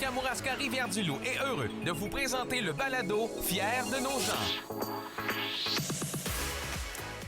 Kamouraska Rivière-du-Loup est heureux de vous présenter le balado Fiers de nos gens.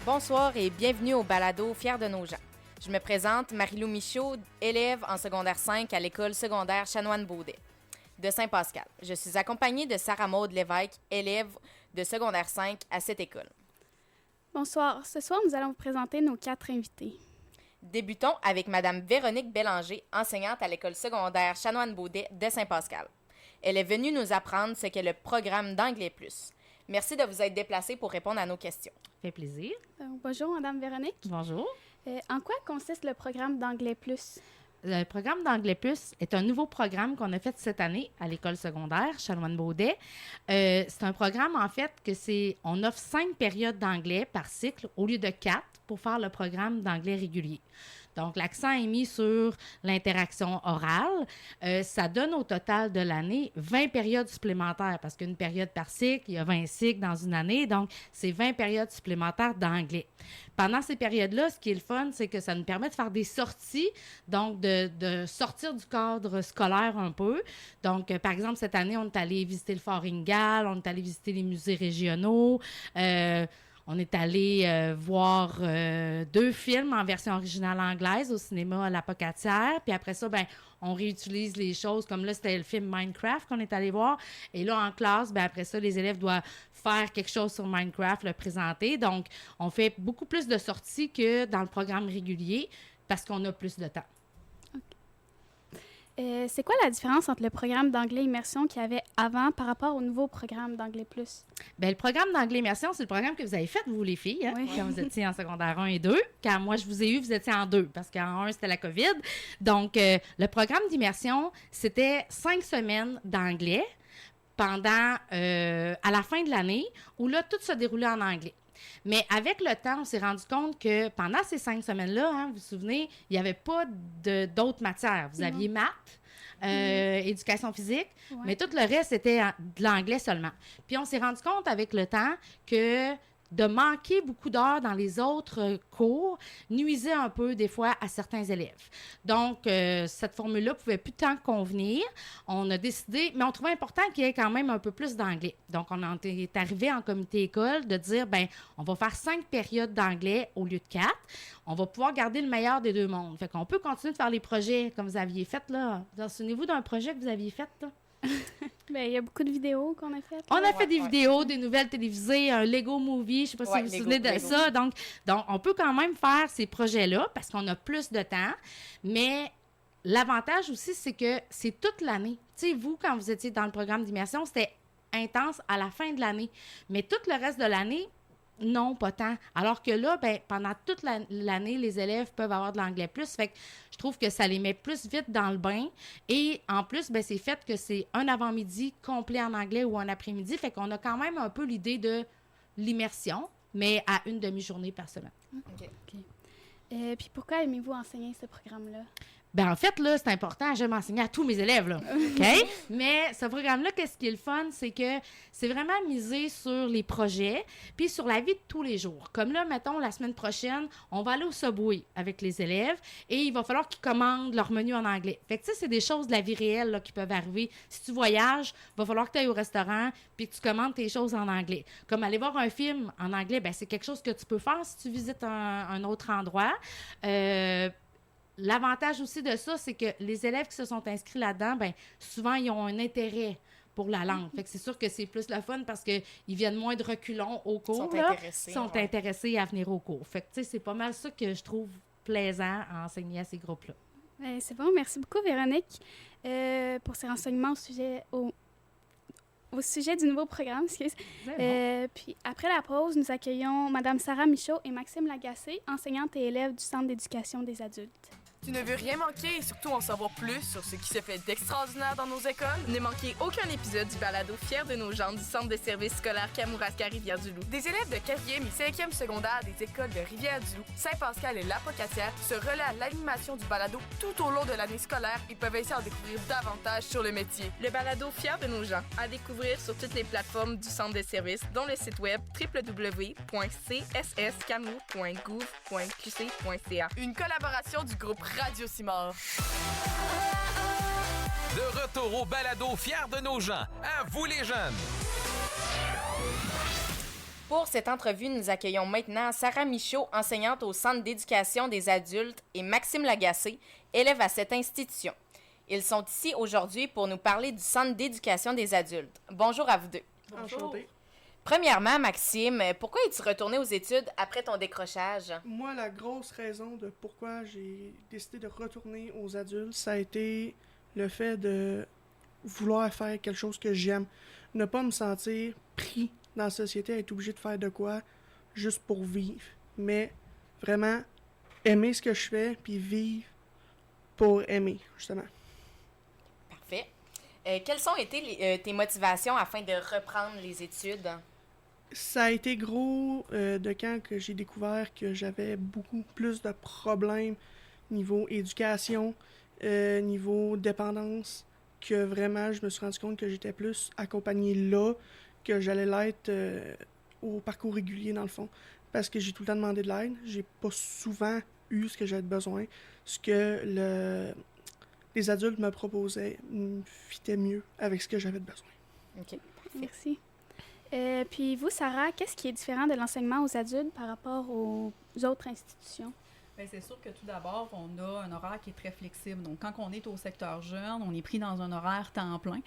Bonsoir et bienvenue au balado Fiers de nos gens. Je me présente, Marie-Lou Michaud, élève en secondaire 5 à l'école secondaire Chanoine-Baudet de Saint-Pascal. Je suis accompagnée de Sarah-Maude Lévesque, élève de secondaire 5 à cette école. Bonsoir. Ce soir, nous allons vous présenter nos 4 invités. Débutons avec Mme Véronique Bélanger, enseignante à l'école secondaire Chanoine-Baudet de Saint-Pascal. Elle est venue nous apprendre ce qu'est le programme d'Anglais Plus. Merci de vous être déplacée pour répondre à nos questions. Ça fait plaisir. Bonjour, Mme Véronique. Bonjour. En quoi consiste le programme d'Anglais Plus? Le programme d'Anglais Plus est un nouveau programme qu'on a fait cette année à l'école secondaire Chanoine-Baudet. C'est un programme, en fait, on offre 5 périodes d'anglais par cycle au lieu de 4 pour faire le programme d'anglais régulier. Donc, l'accent est mis sur l'interaction orale. Ça donne au total de l'année 20 périodes supplémentaires parce qu'une période par cycle, il y a 20 cycles dans une année. Donc, c'est 20 périodes supplémentaires d'anglais. Pendant ces périodes-là, ce qui est le fun, c'est que ça nous permet de faire des sorties, donc de sortir du cadre scolaire un peu. Donc, par exemple, cette année, on est allé visiter le Fort Ingalls, on est allé visiter les musées régionaux, on est allé voir 2 films en version originale anglaise au cinéma La Pocatière. Puis après ça, on réutilise les choses. Comme là, c'était le film Minecraft qu'on est allé voir. Et là, en classe, après ça, les élèves doivent faire quelque chose sur Minecraft, le présenter. Donc, on fait beaucoup plus de sorties que dans le programme régulier parce qu'on a plus de temps. C'est quoi la différence entre le programme d'anglais immersion qu'il y avait avant par rapport au nouveau programme d'Anglais Plus? Bien, le programme d'anglais immersion, c'est le programme que vous avez fait, vous les filles, hein, oui. quand vous étiez en secondaire 1 et 2. Quand moi, je vous ai eu, vous étiez en 2, parce qu'en 1, c'était la COVID. Donc, le programme d'immersion, c'était 5 semaines d'anglais pendant, à la fin de l'année, où là, tout se déroulait en anglais. Mais avec le temps, on s'est rendu compte que pendant ces 5 semaines-là, hein, vous vous souvenez, il n'y avait pas d'autres matières. Vous aviez maths, éducation physique, mais tout le reste, c'était de l'anglais seulement. Puis on s'est rendu compte avec le temps que de manquer beaucoup d'heures dans les autres cours nuisait un peu, des fois, à certains élèves. Donc, cette formule-là pouvait plus tant convenir. On a décidé, mais on trouvait important qu'il y ait quand même un peu plus d'anglais. Donc, on est arrivé en comité école de dire, on va faire 5 périodes d'anglais au lieu de 4. On va pouvoir garder le meilleur des 2 mondes. Fait qu'on peut continuer de faire les projets comme vous aviez fait, là. Vous vous souvenez-vous d'un projet que vous aviez fait, là? Il y a beaucoup de vidéos qu'on a faites. On a fait des vidéos, des nouvelles télévisées, un Lego Movie, je ne sais pas si vous vous souvenez de ça. Donc, on peut quand même faire ces projets-là parce qu'on a plus de temps. Mais l'avantage aussi, c'est que c'est toute l'année. Tu sais, vous, quand vous étiez dans le programme d'immersion, c'était intense à la fin de l'année. Mais tout le reste de l'année, non, pas tant. Alors que là, pendant toute l'année, les élèves peuvent avoir de l'anglais plus. Fait que je trouve que ça les met plus vite dans le bain. Et en plus, c'est fait que c'est un avant-midi complet en anglais ou un après-midi. Fait qu'on a quand même un peu l'idée de l'immersion, mais à une demi-journée par semaine. OK. Puis pourquoi aimez-vous enseigner ce programme-là? En fait, là, c'est important. J'aime enseigner à tous mes élèves, là. OK? Mais ce programme-là, qu'est-ce qui est le fun? C'est que c'est vraiment misé sur les projets puis sur la vie de tous les jours. Comme là, mettons, la semaine prochaine, on va aller au Subway avec les élèves et il va falloir qu'ils commandent leur menu en anglais. Fait que, tu sais, c'est des choses de la vie réelle là, qui peuvent arriver. Si tu voyages, il va falloir que tu ailles au restaurant puis que tu commandes tes choses en anglais. Comme aller voir un film en anglais, c'est quelque chose que tu peux faire si tu visites un autre endroit. L'avantage aussi de ça, c'est que les élèves qui se sont inscrits là-dedans, souvent, ils ont un intérêt pour la langue. Fait que c'est sûr que c'est plus le fun parce qu'ils viennent moins de reculons au cours. Ils sont intéressés à venir au cours. Fait que, tu sais, c'est pas mal ça que je trouve plaisant à enseigner à ces groupes-là. C'est bon. Merci beaucoup, Véronique, pour ces renseignements au sujet du nouveau programme. Puis après la pause, nous accueillons Mme Sarah Michaud et Maxime Lagacé, enseignantes et élèves du Centre d'éducation des adultes. Tu ne veux rien manquer et surtout en savoir plus sur ce qui se fait d'extraordinaire dans nos écoles? Ne manquez aucun épisode du balado Fiers de nos gens du Centre de services scolaires Kamouraska Rivière-du-Loup. Des élèves de 4e et 5e secondaire des écoles de Rivière-du-Loup, Saint-Pascal et La Pocatière se relaient à l'animation du balado tout au long de l'année scolaire et peuvent ainsi en découvrir davantage sur le métier. Le balado Fiers de nos gens à découvrir sur toutes les plateformes du Centre de services, dont le site web www.csskamour.gouv.qc.ca. Une collaboration du groupe Radio Simard. De retour au balado Fiers de nos gens. À vous les jeunes! Pour cette entrevue, nous accueillons maintenant Sarah Michaud, enseignante au Centre d'éducation des adultes, et Maxime Lagacé, élève à cette institution. Ils sont ici aujourd'hui pour nous parler du Centre d'éducation des adultes. Bonjour à vous deux. Bonjour. Premièrement, Maxime, pourquoi es-tu retourné aux études après ton décrochage? Moi, la grosse raison de pourquoi j'ai décidé de retourner aux adultes, ça a été le fait de vouloir faire quelque chose que j'aime. Ne pas me sentir pris dans la société, être obligé de faire de quoi juste pour vivre. Mais vraiment aimer ce que je fais, puis vivre pour aimer, justement. Parfait. Quelles ont été tes motivations afin de reprendre les études? Ça a été gros de quand que j'ai découvert que j'avais beaucoup plus de problèmes niveau éducation, niveau dépendance, que vraiment je me suis rendu compte que j'étais plus accompagné là que j'allais l'être au parcours régulier dans le fond. Parce que j'ai tout le temps demandé de l'aide, j'ai pas souvent eu ce que j'avais besoin. Ce que les adultes me proposaient me fitait mieux avec ce que j'avais de besoin. OK. Merci. Puis vous, Sarah, qu'est-ce qui est différent de l'enseignement aux adultes par rapport aux autres institutions? Bien, c'est sûr que tout d'abord, on a un horaire qui est très flexible. Donc, quand on est au secteur jeune, on est pris dans un horaire temps plein.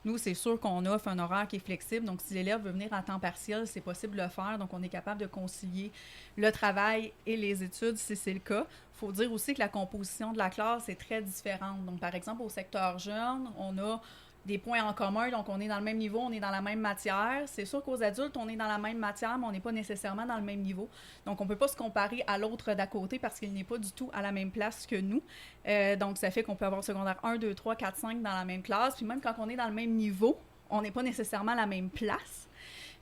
Nous, c'est sûr qu'on offre un horaire qui est flexible. Donc, si l'élève veut venir à temps partiel, c'est possible de le faire. Donc, on est capable de concilier le travail et les études si c'est le cas. Il faut dire aussi que la composition de la classe est très différente. Donc, par exemple, au secteur jeune, on a des points en commun, donc on est dans le même niveau, on est dans la même matière. C'est sûr qu'aux adultes, on est dans la même matière, mais on n'est pas nécessairement dans le même niveau. Donc, on ne peut pas se comparer à l'autre d'à côté parce qu'il n'est pas du tout à la même place que nous. Donc, ça fait qu'on peut avoir secondaire 1, 2, 3, 4, 5 dans la même classe. Puis même quand on est dans le même niveau, on n'est pas nécessairement à la même place.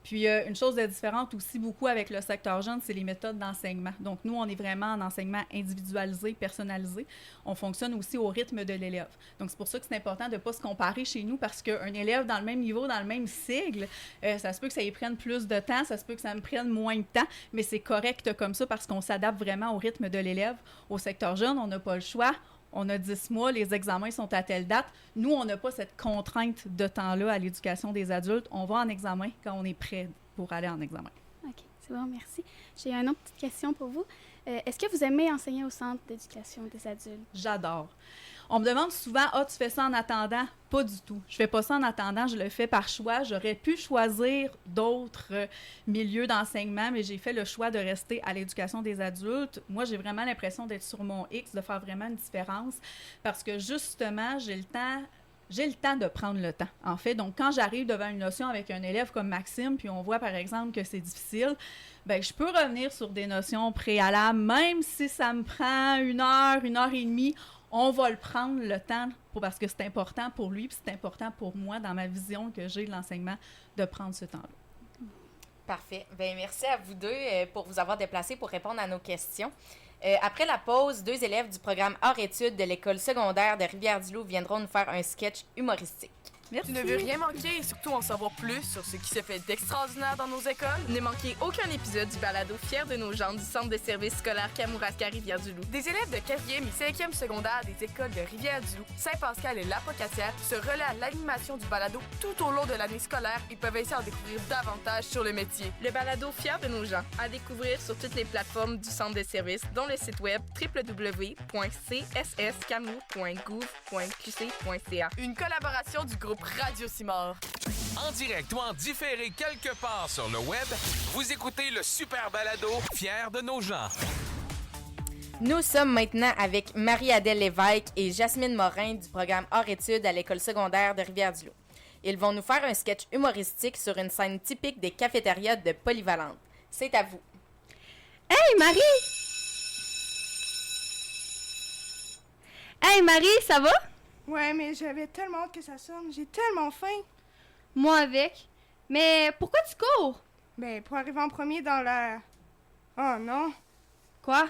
Puis, une chose de différente aussi beaucoup avec le secteur jeune, c'est les méthodes d'enseignement. Donc, nous, on est vraiment en enseignement individualisé, personnalisé. On fonctionne aussi au rythme de l'élève. Donc, c'est pour ça que c'est important de ne pas se comparer chez nous parce qu'un élève dans le même niveau, dans le même sigle, ça se peut que ça y prenne plus de temps, ça se peut que ça me prenne moins de temps, mais c'est correct comme ça parce qu'on s'adapte vraiment au rythme de l'élève. Au secteur jeune, on n'a pas le choix. On a 10 mois, les examens sont à telle date. Nous, on n'a pas cette contrainte de temps-là à l'éducation des adultes. On va en examen quand on est prêt pour aller en examen. OK, c'est bon, merci. J'ai une autre petite question pour vous. Est-ce que vous aimez enseigner au Centre d'éducation des adultes? J'adore. On me demande souvent « Ah, tu fais ça en attendant? » Pas du tout. Je fais pas ça en attendant, je le fais par choix. J'aurais pu choisir d'autres milieux d'enseignement, mais j'ai fait le choix de rester à l'éducation des adultes. Moi, j'ai vraiment l'impression d'être sur mon X, de faire vraiment une différence parce que justement, j'ai le temps de prendre le temps, en fait. Donc, quand j'arrive devant une notion avec un élève comme Maxime, puis on voit, par exemple, que c'est difficile, bien, je peux revenir sur des notions préalables, même si ça me prend 1 heure, 1 heure et demie, on va le prendre le temps parce que c'est important pour lui, puis c'est important pour moi, dans ma vision que j'ai de l'enseignement, de prendre ce temps-là. Parfait. Bien, merci à vous deux pour vous avoir déplacés pour répondre à nos questions. Après la pause, 2 élèves du programme hors-études de l'école secondaire de Rivière-du-Loup viendront nous faire un sketch humoristique. Tu ne veux rien manquer et surtout en savoir plus sur ce qui se fait d'extraordinaire dans nos écoles? Ne manquez aucun épisode du balado Fiers de nos gens du Centre de services scolaires Kamouraska-Rivière-du-Loup. Des élèves de 4e et 5e secondaire des écoles de Rivière-du-Loup, Saint-Pascal et Lapocatière se relaient à l'animation du balado tout au long de l'année scolaire et peuvent ainsi en découvrir davantage sur le métier. Le balado Fiers de nos gens, à découvrir sur toutes les plateformes du Centre de services, dont le site web www.csskamu.gouv.qc.ca. Une collaboration du groupe Radio Simard. En direct ou en différé quelque part sur le web, vous écoutez le super balado Fiers de nos gens. Nous sommes maintenant avec Marie-Adèle Lévesque et Jasmine Morin du programme hors-études à l'école secondaire de Rivière-du-Loup. Ils vont nous faire un sketch humoristique sur une scène typique des cafétérias de Polyvalente. C'est à vous. Hey Marie! Hey Marie, ça va? Ouais, mais j'avais tellement hâte que ça sonne. J'ai tellement faim. Moi avec. Mais pourquoi tu cours? Ben, pour arriver en premier dans la... Oh non. Quoi?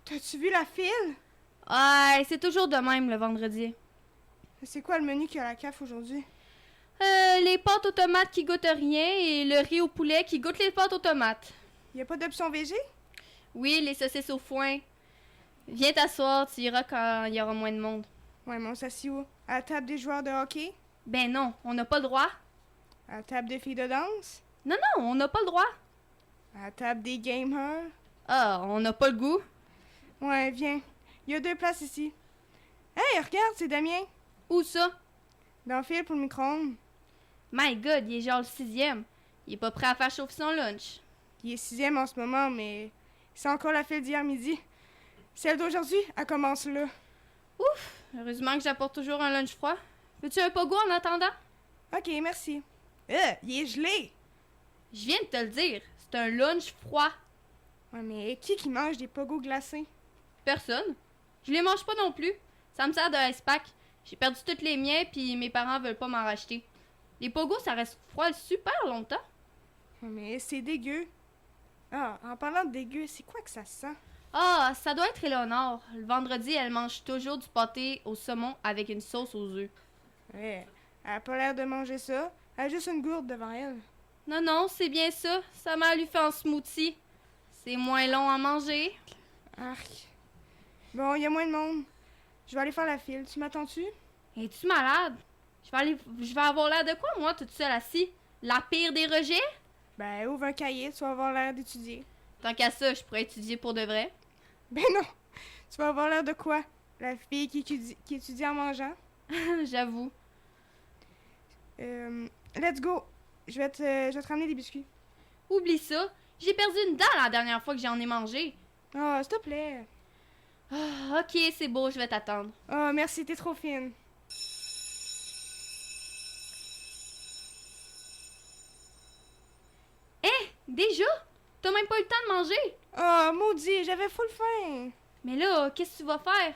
T'as-tu vu la file? Ouais, c'est toujours de même le vendredi. C'est quoi le menu qu'il y a à la CAF aujourd'hui? Les pâtes aux tomates qui goûtent rien et le riz au poulet qui goûte les pâtes aux tomates. Y a pas d'option végé? Oui, les saucisses au foin. Viens t'asseoir, tu iras quand il y aura moins de monde. Ouais, mais on s'assit où? À la table des joueurs de hockey? Ben non, on n'a pas le droit. À la table des filles de danse? Non, on n'a pas le droit. À la table des gamers? Ah, on n'a pas le goût. Ouais, viens. Il y a 2 places ici. Hey, regarde, c'est Damien. Où ça? Dans le fil pour le micro-ondes. My God, il est genre le 6e. Il est pas prêt à faire chauffer son lunch. Il est 6e en ce moment, mais c'est encore la file d'hier midi. Celle d'aujourd'hui, elle commence là. Heureusement que j'apporte toujours un lunch froid. Veux-tu un pogo en attendant? OK, merci. Il est gelé. Je viens de te le dire, c'est un lunch froid. Ouais, mais qui mange des pogos glacés? Personne. Je les mange pas non plus. Ça me sert de ice pack. J'ai perdu toutes les miens, puis mes parents veulent pas m'en racheter. Les pogos, ça reste froid super longtemps. Ouais, mais c'est dégueu. Ah, en parlant de dégueu, c'est quoi que ça sent? Ah, ça doit être Éléonore. Le vendredi, elle mange toujours du pâté au saumon avec une sauce aux œufs. Ouais, elle a pas l'air de manger ça. Elle a juste une gourde devant elle. Non, c'est bien ça. Sa mère lui fait un smoothie. C'est moins long à manger. Arc. Bon, il y a moins de monde. Je vais aller faire la file. Tu m'attends-tu? Es-tu malade? Je vais avoir l'air de quoi, moi, toute seule assis? La pire des rejets? Ben, ouvre un cahier, tu vas avoir l'air d'étudier. Tant qu'à ça, je pourrais étudier pour de vrai. Ben non! Tu vas avoir l'air de quoi? La fille qui étudie en mangeant? J'avoue. Let's go! Je vais te ramener des biscuits. Oublie ça. J'ai perdu une dent la dernière fois que j'en ai mangé. Ah, s'il te plaît. Ah, ok, c'est beau, je vais t'attendre. Ah, merci, t'es trop fine. Déjà? T'as même pas eu le temps de manger? Ah, maudit, j'avais full faim. Mais là, qu'est-ce que tu vas faire?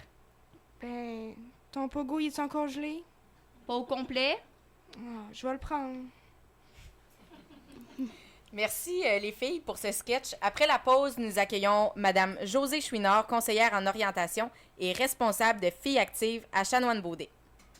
Ben, ton pogo, il est encore gelé? Pas au complet? Ah, je vais le prendre. Merci les filles pour ce sketch. Après la pause, nous accueillons Madame Josée Chouinard, conseillère en orientation et responsable de Filles actives à Chanoine-Beaudé.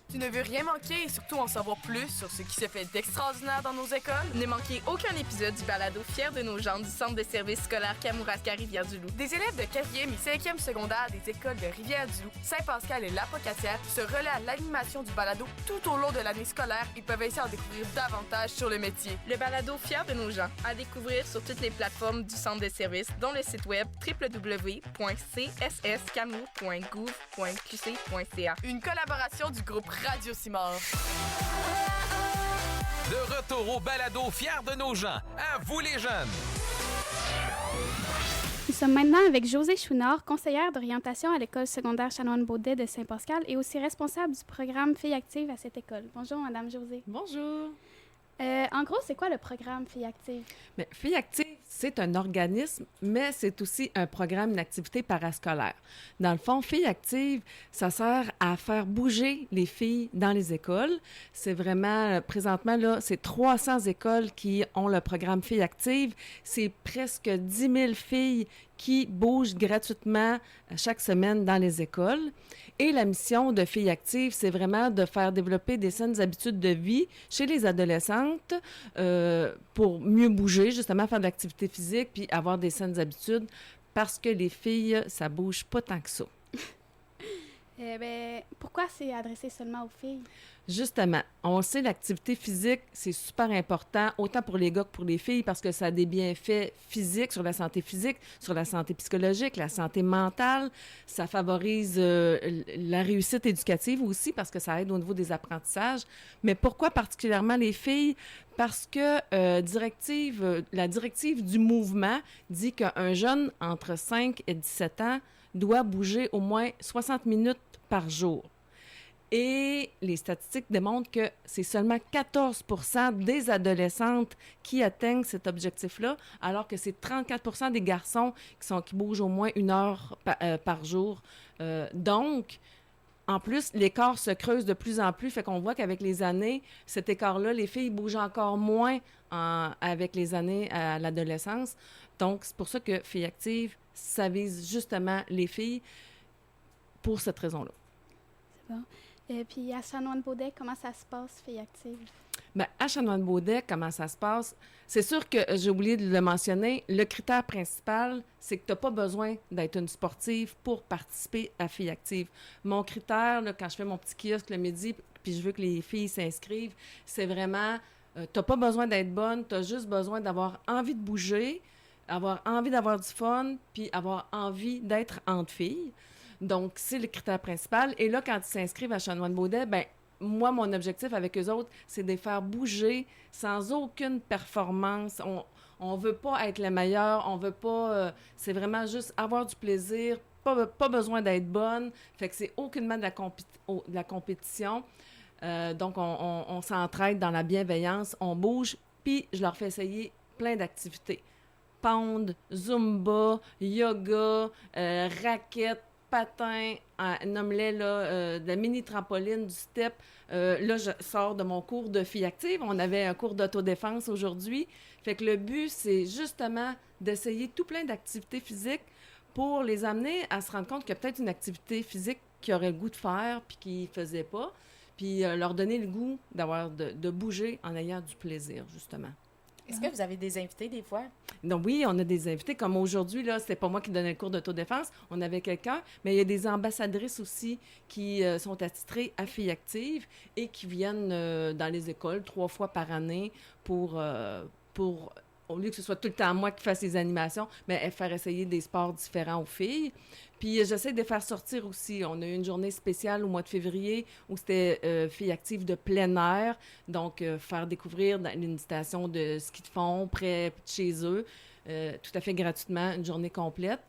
Tu ne veux rien manquer et surtout en savoir plus sur ce qui se fait d'extraordinaire dans nos écoles? Ne manquez aucun épisode du balado Fiers de nos gens du Centre de services scolaires Kamouraska-Rivière-du-Loup. Des élèves de 4e et 5e secondaire des écoles de Rivière-du-Loup, Saint-Pascal et Lapocatière se relaient à l'animation du balado tout au long de l'année scolaire et peuvent ainsi en découvrir davantage sur le métier. Le balado Fiers de nos gens, à découvrir sur toutes les plateformes du Centre de services, dont le site web www.csskamour.gouv.qc.ca. Une collaboration du groupe Radio Simard. De retour au balado Fiers de nos gens. À vous les jeunes! Nous sommes maintenant avec Josée Chouinard, conseillère d'orientation à l'école secondaire Chanoine-Beaudé de Saint-Pascal et aussi responsable du programme Filles actives à cette école. Bonjour, Madame Josée. Bonjour. En gros, c'est quoi le programme Filles actives? Bien, Filles actives, c'est un organisme, mais c'est aussi un programme, une activité parascolaire. Dans le fond, Filles actives, ça sert à faire bouger les filles dans les écoles. C'est vraiment, présentement, là, c'est 300 écoles qui ont le programme Filles actives. C'est presque 10 000 filles qui bougent gratuitement chaque semaine dans les écoles. Et la mission de Filles actives, c'est vraiment de faire développer des saines habitudes de vie chez les adolescentes pour mieux bouger, justement faire de l'activité physique puis avoir des saines habitudes parce que les filles, ça bouge pas tant que ça. Pourquoi c'est adressé seulement aux filles? Justement, on sait l'activité physique, c'est super important, autant pour les gars que pour les filles, parce que ça a des bienfaits physiques sur la santé physique, sur la santé psychologique, la santé mentale. Ça favorise la réussite éducative aussi, parce que ça aide au niveau des apprentissages. Mais pourquoi particulièrement les filles? Parce que la directive du mouvement dit qu'un jeune entre 5 et 17 ans doit bouger au moins 60 minutes par jour. Et les statistiques démontrent que c'est seulement 14 % des adolescentes qui atteignent cet objectif-là, alors que c'est 34 % des garçons qui bougent au moins 1 heure par jour. Donc, en plus, l'écart se creuse de plus en plus, fait qu'on voit qu'avec les années, cet écart-là, les filles bougent encore moins avec les années à l'adolescence. Donc, c'est pour ça que Filles actives, ça vise justement les filles pour cette raison-là. C'est bon. Puis à Chanoine-Beaudé, comment ça se passe, Filles actives? Bien, à Chanoine-Beaudet, comment ça se passe? C'est sûr que j'ai oublié de le mentionner. Le critère principal, c'est que tu n'as pas besoin d'être une sportive pour participer à Filles actives. Mon critère, là, quand je fais mon petit kiosque le midi, puis je veux que les filles s'inscrivent, c'est vraiment, tu n'as pas besoin d'être bonne, tu as juste besoin d'avoir envie de bouger, avoir envie d'avoir du fun, puis avoir envie d'être entre filles. Donc, c'est le critère principal. Et là, quand ils s'inscrivent à Chanoine-Beaudet, bien, moi, mon objectif avec eux autres, c'est de les faire bouger sans aucune performance. On veut pas être les meilleurs, on veut pas... c'est vraiment juste avoir du plaisir, pas besoin d'être bonne. Fait que c'est aucunement de la compétition. Donc, on s'entraide dans la bienveillance, on bouge, puis je leur fais essayer plein d'activités. Pound, Zumba, yoga, raquettes, patin, nomme-les là, de la mini-trampoline, du step. Là, je sors de mon cours de filles actives. On avait un cours d'autodéfense aujourd'hui. Fait que le but, c'est justement d'essayer tout plein d'activités physiques pour les amener à se rendre compte qu'il y a peut-être une activité physique qu'ils auraient le goût de faire puis qu'ils ne faisaient pas. Puis leur donner le goût de bouger en ayant du plaisir, justement. Est-ce que vous avez des invités des fois? Donc oui, on a des invités. Comme aujourd'hui, là, c'était pas moi qui donnais le cours d'autodéfense. On avait quelqu'un, mais il y a des ambassadrices aussi qui sont attitrées à Filles actives et qui viennent dans les écoles 3 fois par année pour au lieu que ce soit tout le temps moi qui fasse les animations, mais faire essayer des sports différents aux filles. Puis j'essaie de faire sortir aussi. On a eu une journée spéciale au mois de février où c'était Filles actives de plein air. Donc, faire découvrir dans une station de ski de fond près de chez eux, tout à fait gratuitement, une journée complète.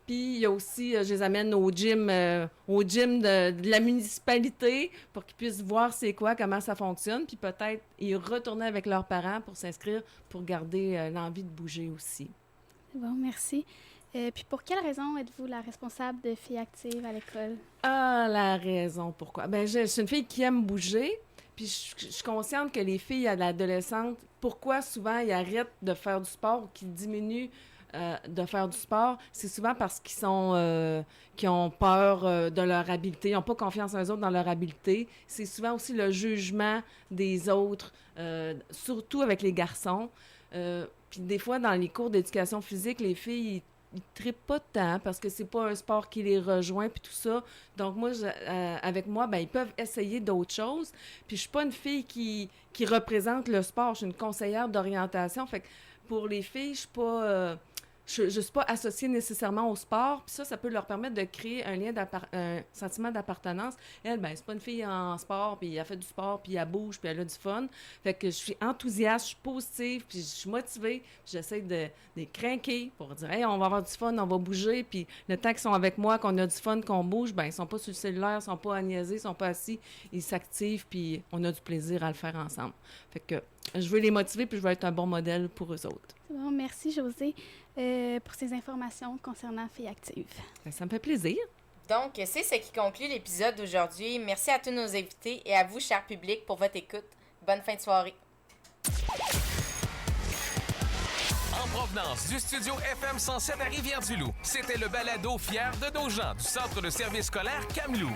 Puis il y a aussi, je les amène au gym de la municipalité pour qu'ils puissent voir c'est quoi, comment ça fonctionne, puis peut-être y retourner avec leurs parents pour s'inscrire, pour garder l'envie de bouger aussi. Bon, merci. Puis pour quelle raison êtes-vous la responsable de Filles actives à l'école? Ah, la raison pourquoi? Bien, je suis une fille qui aime bouger, puis je suis consciente que les filles à l'adolescente, pourquoi souvent ils arrêtent de faire du sport ou qu'ils diminuent de faire du sport, c'est souvent parce qu'ils ont peur de leur habileté, ils n'ont pas confiance en eux autres dans leur habileté. C'est souvent aussi le jugement des autres, surtout avec les garçons. Puis des fois, dans les cours d'éducation physique, les filles, ils trippent pas tant parce que c'est pas un sport qui les rejoint puis tout ça. Donc moi, avec moi, ben ils peuvent essayer d'autres choses. Puis je suis pas une fille qui représente le sport. Je suis une conseillère d'orientation. Fait que pour les filles, je suis pas... je suis pas associée nécessairement au sport, puis ça peut leur permettre de créer un sentiment d'appartenance. Elle, ben c'est pas une fille en sport, puis elle fait du sport, puis elle bouge, puis elle a du fun. Fait que je suis enthousiaste, je suis positive, puis je suis motivée, puis j'essaie de les craquer pour dire « Hey, on va avoir du fun, on va bouger », puis le temps qu'ils sont avec moi, qu'on a du fun, qu'on bouge, ben ils sont pas sur le cellulaire, ils sont pas à niaiser, ils sont pas assis, ils s'activent, puis on a du plaisir à le faire ensemble. Fait que je veux les motiver, puis je veux être un bon modèle pour eux autres. C'est bon, merci Josée pour ces informations concernant Filles actives. Ça me fait plaisir. Donc, c'est ce qui conclut l'épisode d'aujourd'hui. Merci à tous nos invités et à vous, cher public, pour votre écoute. Bonne fin de soirée. En provenance du studio FM 107 à Rivière-du-Loup, c'était le balado Fier de nos gens du Centre de service scolaire Kamloops.